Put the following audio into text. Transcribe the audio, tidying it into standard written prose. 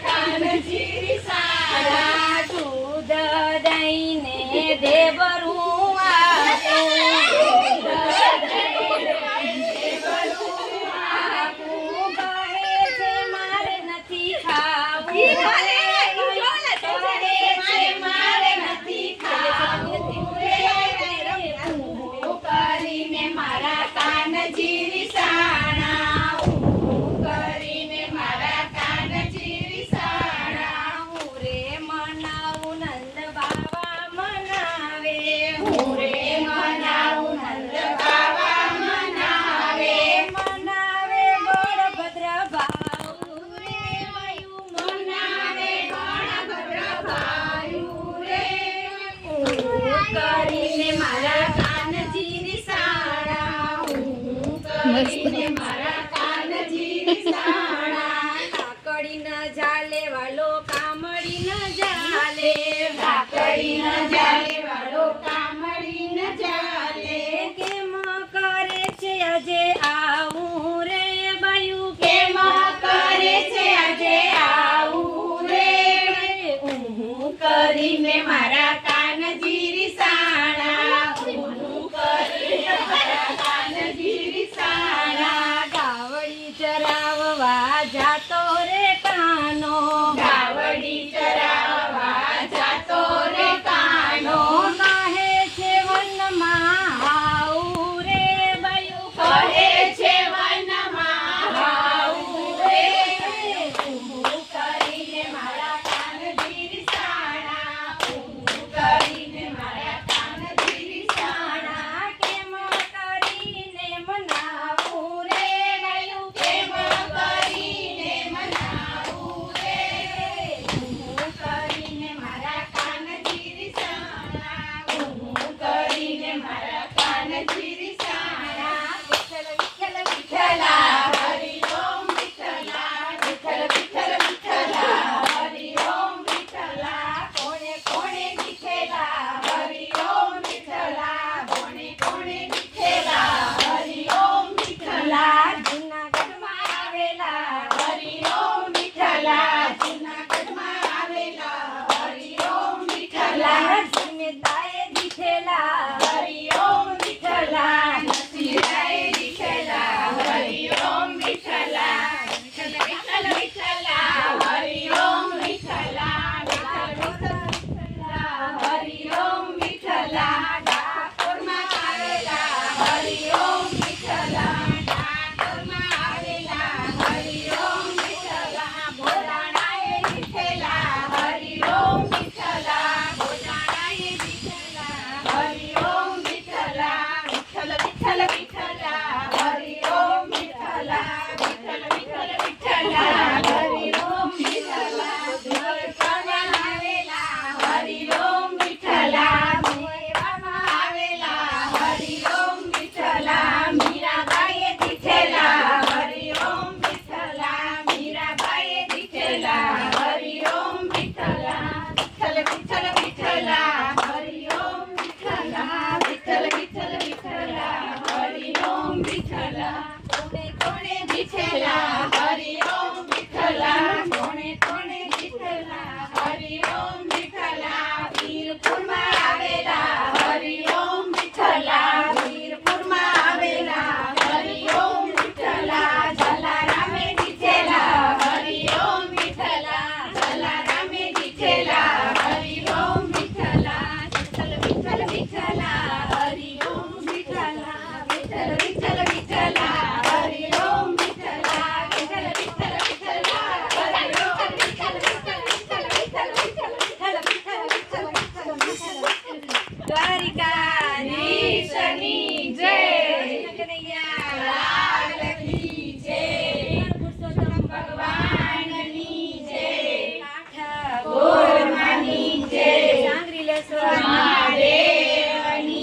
કાનજી સાણા દૂધ દઈને દેવરું આપું કહે છે મારે નથી ખાવું મારે નથી ખાવું કરીને મારા કાનજી વિસાણા કરીને મારા કાનજી વિસાણા હું રે મનાવું નંદ બાવા મનાવે હું રે મનાવું નંદ બાવા મનાવે મનાવે બળભદ્ર ભાઈ રે મયું મનાવે બળભદ્ર ભાઈ રે કરીને મારા કાનજી વિસાણા કરીને મારા કાનજી વિસાણા કાકડી ન જાલે વાલો કામડી ન જા